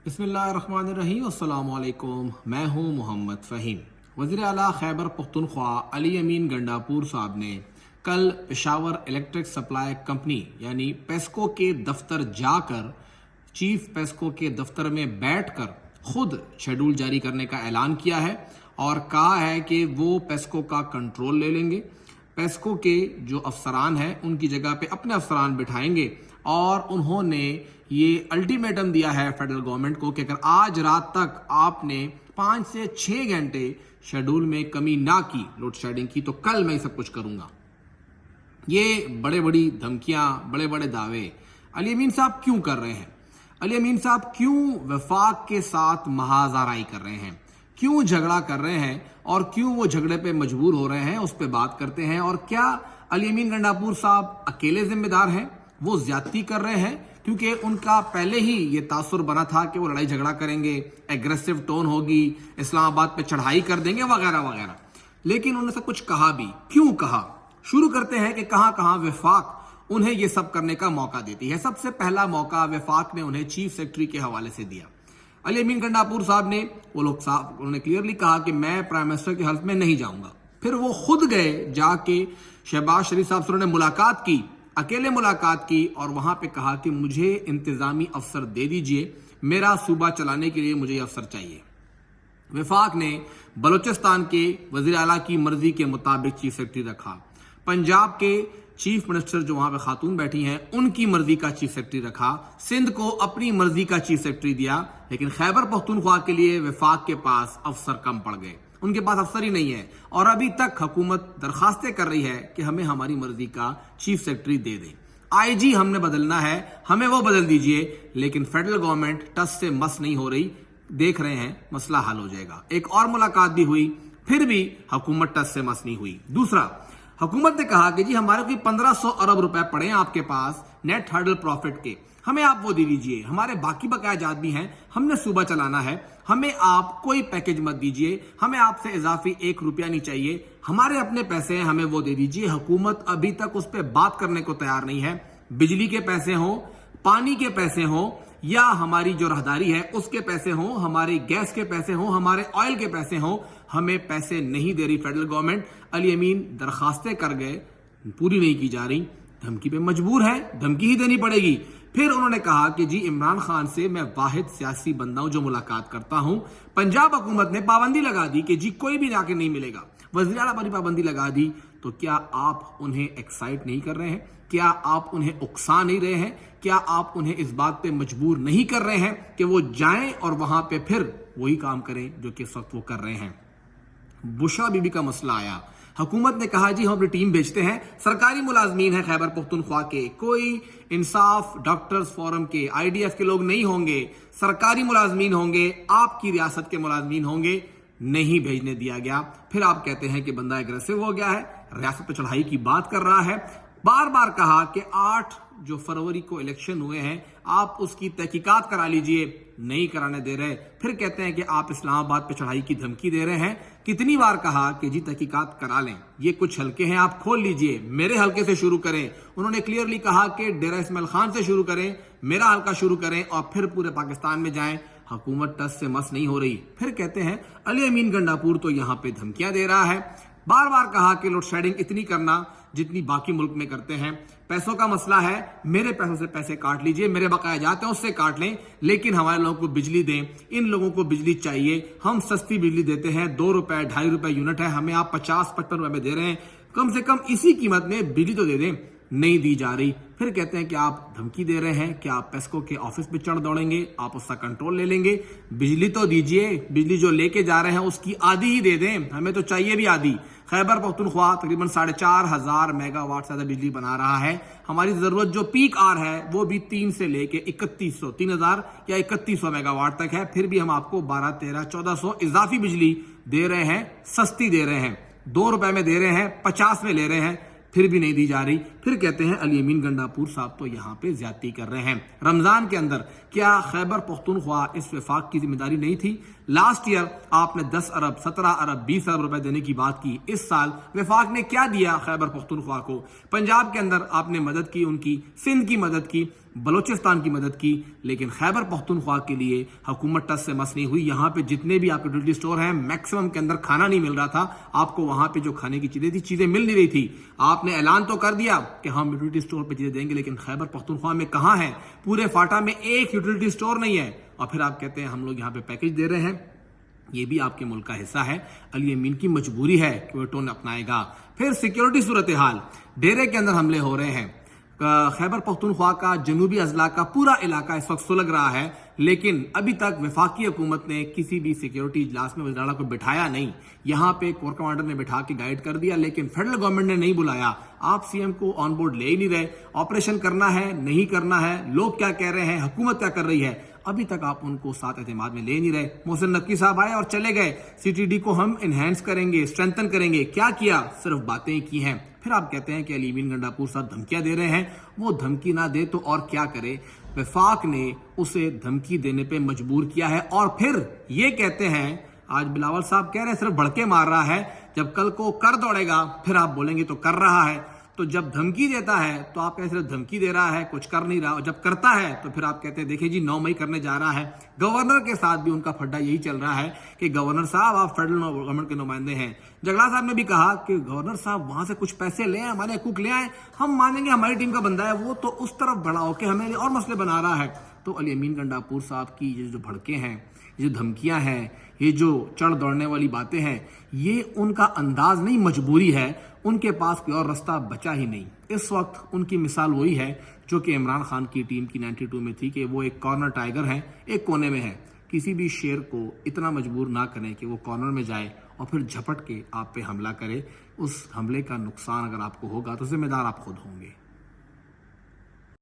बिस्मिल्लाहिर्रहमानिर्रहीम अस्सलाम वालेकुम। मैं हूं मोहम्मद फ़हीम। वज़ीर आला खैबर पख्तूनख्वा अली अमीन गंडापुर साहब ने कल पेशावर इलेक्ट्रिक सप्लाई कंपनी यानी पेस्को के दफ्तर जाकर चीफ पेस्को के दफ्तर में बैठकर खुद शेड्यूल जारी करने का ऐलान किया है और कहा है कि वो पेस्को का कंट्रोल ले लेंगे। पेस्को के जो अफसरान हैं उनकी जगह पे अपने अफसरान बिठाएंगे और उन्होंने ये अल्टीमेटम दिया है फेडरल गवर्नमेंट को कि अगर आज रात तक आपने 5 से 6 घंटे शेड्यूल में कमी ना की, लोड शेडिंग की, तो कल मैं सब कुछ करूंगा। ये बड़े बड़ी धमकियां, बड़े बड़े दावे अली अमीन साहब क्यों कर रहे हैं? अली अमीन साहब क्यों वफाक के साथ महाजराई कर रहे हैं, क्यों झगड़ा कर रहे हैं और क्यों वो झगड़े पे मजबूर हो रहे हैं, उस पर बात करते हैं। और क्या अली अमीन गंडापुर साहब अकेले जिम्मेदार हैं? वो ज्यादती कर रहे हैं क्योंकि उनका पहले ही ये तासुर बना था कि वो लड़ाई झगड़ा करेंगे, एग्रेसिव टोन होगी, इस्लामाबाद पे चढ़ाई कर देंगे वगैरह वगैरह। लेकिन उन्होंने सब कुछ कहा भी, क्यों कहा? शुरू करते हैं कि कहां कहां वफाक उन्हें ये सब करने का मौका देती है। सबसे पहला मौका वफाक ने उन्हें चीफ सेक्रेटरी के हवाले से दिया। अली अमीन गंडापुर साहब ने उन्होंने क्लियरली कहा कि मैं प्राइम मिनिस्टर के हल्फ में नहीं जाऊंगा। फिर वो खुद गए, जाके शहबाज शरीफ साहब से उन्होंने मुलाकात की, अकेले मुलाकात की और वहां पे कहा कि मुझे इंतजामी अफसर दे दीजिए, मेरा सूबा चलाने के लिए मुझे ये अफसर चाहिए। वफाक ने बलूचिस्तान के वजीर आला की मर्जी के मुताबिक चीफ सेक्रेटरी रखा। पंजाब के चीफ मिनिस्टर जो वहां पे खातून बैठी हैं उनकी मर्जी का चीफ सेक्रेटरी रखा। सिंध को अपनी मर्जी का चीफ सेक्रेटरी दिया। लेकिन खैबर पख्तूनख्वा के लिए वफाक के पास अफसर कम पड़ गए, उनके पास अफसर ही नहीं है और अभी तक हुकूमत दरखास्तें कर रही है कि हमें हमारी मर्जी का चीफ सेक्रेटरी दे दें। आईजी हमने बदलना है, हमें वो बदल दीजिए। लेकिन फेडरल गवर्नमेंट टस से मस नहीं हो रही, देख रहे हैं मसला हल हो जाएगा। एक और मुलाकात भी हुई, फिर भी हुकूमत टस से मस नहीं हुई। दूसरा, हुकूमत ने कहा कि जी हमारे कोई 1500 अरब रुपए पड़े हैं आपके पास नेट हर्डल प्रॉफिट के, हमें आप वो दे दीजिए, हमारे बाकी बकाया जात भी हैं, हमने सूबा चलाना है, हमें आप कोई पैकेज मत दीजिए, हमें आपसे इजाफी 1 रुपया नहीं चाहिए, हमारे अपने पैसे हैं, हमें वो दे दीजिए। हुकूमत अभी तक उस पर बात करने को तैयार नहीं है। बिजली के पैसे हो, पानी के पैसे हो, या हमारी जो राहदारी है उसके पैसे हो, हमारे गैस के पैसे हो, हमारे ऑयल के पैसे हो, हमें पैसे नहीं दे रही फेडरल गवर्नमेंट। अली अमीन दरखास्तें कर गए, पूरी नहीं की जा रही, धमकी पे मजबूर है, धमकी ही देनी पड़ेगी। फिर उन्होंने कहा कि जी इमरान खान से मैं वाहिद सियासी बंदा हूं जो मुलाकात करता हूं। पंजाब हुकूमत ने पाबंदी लगा दी कि जी कोई भी जाके नहीं मिलेगा, वज़ीर आला पर पाबंदी लगा दी। तो क्या आप उन्हें एक्साइट नहीं कर रहे हैं? क्या आप उन्हें उकसा नहीं रहे हैं? क्या आप उन्हें इस बात पे मजबूर नहीं कर रहे हैं कि वो जाएं और वहां पे फिर वही काम करें जो कि इस वक्त वो कर रहे हैं? बुशरा बीबी का मसला आया, हुकूमत ने कहा जी हम अपनी टीम भेजते हैं, सरकारी मुलाजमीन है खैबर पख्तूनख्वा के, कोई इंसाफ डॉक्टर्स फोरम के, आईडीएफ के लोग नहीं होंगे, सरकारी मुलाजमीन होंगे, आपकी रियासत के मुलाजमीन होंगे। नहीं भेजने दिया गया। फिर आप कहते हैं कि बंदा एग्रेसिव हो गया है, रियासत पर चढ़ाई की बात कर रहा है। बार बार कहा कि 8 जो फरवरी को इलेक्शन हुए हैं आप उसकी तहकीकात करा लीजिए, नहीं कराने दे रहे। फिर कहते हैं कि आप इस्लामाबाद पे चढ़ाई की धमकी दे रहे हैं। कितनी बार कहा कि जी तहकीकात करा लें, ये कुछ हल्के हैं आप खोल लीजिए, मेरे हल्के से शुरू करें। उन्होंने क्लियरली कहा कि डेरा इस्माइल खान से शुरू करें, मेरा हल्का शुरू करें और फिर पूरे पाकिस्तान में जाएं। हुकूमत टस से मस नहीं हो रही। फिर कहते हैं अली अमीन गंडापुर तो यहां पे धमकियां दे रहा है। बार बार कहा कि लोड शेडिंग इतनी करना जितनी बाकी मुल्क में करते हैं। पैसों का मसला है, मेरे पैसों से पैसे काट लीजिए, मेरे बकाया जाते हैं उससे काट लें, लेकिन हमारे लोगों को बिजली दें। इन लोगों को बिजली चाहिए, हम सस्ती बिजली देते हैं, 2 रुपए 2.5 रुपए यूनिट है, हमें आप 50-55 रुपए में दे रहे हैं, कम से कम इसी कीमत में बिजली तो दे दें। नहीं दी जा रही। फिर कहते हैं कि आप धमकी दे रहे हैं कि आप पेस्को के ऑफिस पे चढ़ दौड़ेंगे, आप उसका कंट्रोल ले लेंगे, बिजली तो दीजिए, बिजली जो लेके जा रहे हैं उसकी आधी ही दे दें, हमें तो चाहिए भी आधी। खैबर पख्तूनख्वा तकरीबन 4,500 मेगावाट से ज्यादा बिजली बना रहा है। हमारी जरूरत जो पीक आर है वो भी 3 से लेके 3,000 या 3,100 मेगावाट तक है। फिर भी हम आपको 12, 13, 1400 इजाफी बिजली दे रहे हैं, सस्ती दे रहे हैं, 2 रुपए में दे रहे हैं, 50 में ले रहे हैं, फिर भी नहीं दी जा रही। फिर कहते हैं अली अमीन गंडापुर साहब तो यहाँ पे ज्यादती कर रहे हैं। रमजान के अंदर क्या खैबर पख्तूनख्वा इस वफाक की जिम्मेदारी नहीं थी? लास्ट ईयर आपने 10 अरब 17 अरब 20 अरब रुपए देने की बात की। इस साल वफाक ने क्या दिया खैबर पख्तूनख्वा को? पंजाब के अंदर आपने मदद की उनकी, सिंध की मदद की, بلوچستان کی مدد کی، لیکن خیبر پختونخوا کے لیے حکومت ٹس سے مس نہیں ہوئی۔ یہاں پہ جتنے بھی آپ کے یوٹیلٹی سٹور ہیں میکسیمم کے اندر کھانا نہیں مل رہا تھا آپ کو، وہاں پہ جو کھانے کی چیزیں تھی چیزیں مل نہیں رہی تھی۔ آپ نے اعلان تو کر دیا کہ ہم یوٹیلٹی سٹور پہ چیزیں دیں گے، لیکن خیبر پختونخوا میں کہاں ہے؟ پورے فاٹا میں ایک یوٹیلٹی سٹور نہیں ہے، اور پھر آپ کہتے ہیں ہم لوگ یہاں پہ پیکج دے رہے ہیں۔ یہ بھی آپ کے ملک کا حصہ ہے، علی امین کی مجبوری ہے کہ وہ ٹون اپنائے گا۔ پھر سیکیورٹی صورتحال، ڈیرے کے اندر حملے ہو رہے ہیں۔ خیبر پختونخوا کا جنوبی اضلاع کا پورا علاقہ اس وقت سلگ رہا ہے، لیکن ابھی تک وفاقی حکومت نے کسی بھی سیکیورٹی اجلاس میں وزیر اعلیٰ کو بٹھایا نہیں۔ یہاں پہ کور کمانڈر نے بٹھا کے گائیڈ کر دیا، لیکن فیڈرل گورنمنٹ نے نہیں بلایا۔ آپ سی ایم کو آن بورڈ لے ہی نہیں رہے۔ آپریشن کرنا ہے نہیں کرنا ہے، لوگ کیا کہہ رہے ہیں، حکومت کیا کر رہی ہے، ابھی تک آپ ان کو ساتھ اعتماد میں لے نہیں رہے۔ محسن نقوی صاحب آئے اور چلے گئے، سی ٹی ڈی کو ہم انہینس کریں گے، اسٹرینتھن کریں گے، کیا کیا؟ صرف باتیں کی ہیں۔ پھر آپ کہتے ہیں کہ علی امین گنڈاپور صاحب دھمکیاں دے رہے ہیں، وہ دھمکی نہ دے تو اور کیا کرے؟ وفاق نے اسے دھمکی دینے پہ مجبور کیا ہے، اور پھر یہ کہتے ہیں، آج بلاول صاحب کہہ رہے ہیں صرف بھڑکے مار رہا ہے، جب کل کو کر دوڑے گا پھر آپ بولیں گے تو کر رہا ہے۔ تو جب دھمکی دیتا ہے تو آپ کہتے ہیں صرف دھمکی دے رہا ہے، کچھ کر نہیں رہا، اور جب کرتا ہے تو پھر آپ کہتے ہیں دیکھیں جی 9 مئی کرنے جا رہا ہے۔ گورنر کے ساتھ بھی ان کا پھڈا یہی چل رہا ہے کہ گورنر صاحب آپ فیڈرل گورنمنٹ کے نمائندے ہیں۔ جگلا صاحب نے بھی کہا کہ گورنر صاحب وہاں سے کچھ پیسے لے آئیں، ہمارے حقوق لے آئیں، ہم مانیں گے ہماری ٹیم کا بندہ ہے، وہ تو اس طرف بڑا ہو کے ہمیں اور مسئلے بنا رہا ہے۔ تو علی امین گنڈاپور صاحب کی یہ جو بھڑکے ہیں، یہ جو دھمکیاں ہیں، یہ جو چڑھ دوڑنے والی باتیں ہیں، یہ ان کا انداز نہیں، مجبوری ہے۔ ان کے پاس کوئی اور رستہ بچا ہی نہیں۔ اس وقت ان کی مثال وہی ہے جو کہ عمران خان کی ٹیم کی 92 میں تھی، کہ وہ ایک کارنر ٹائیگر ہیں، ایک کونے میں ہے۔ کسی بھی شیر کو اتنا مجبور نہ کریں کہ وہ کارنر میں جائے اور پھر جھپٹ کے آپ پہ حملہ کرے۔ اس حملے کا نقصان اگر آپ کو ہوگا تو ذمہ دار آپ خود ہوں گے۔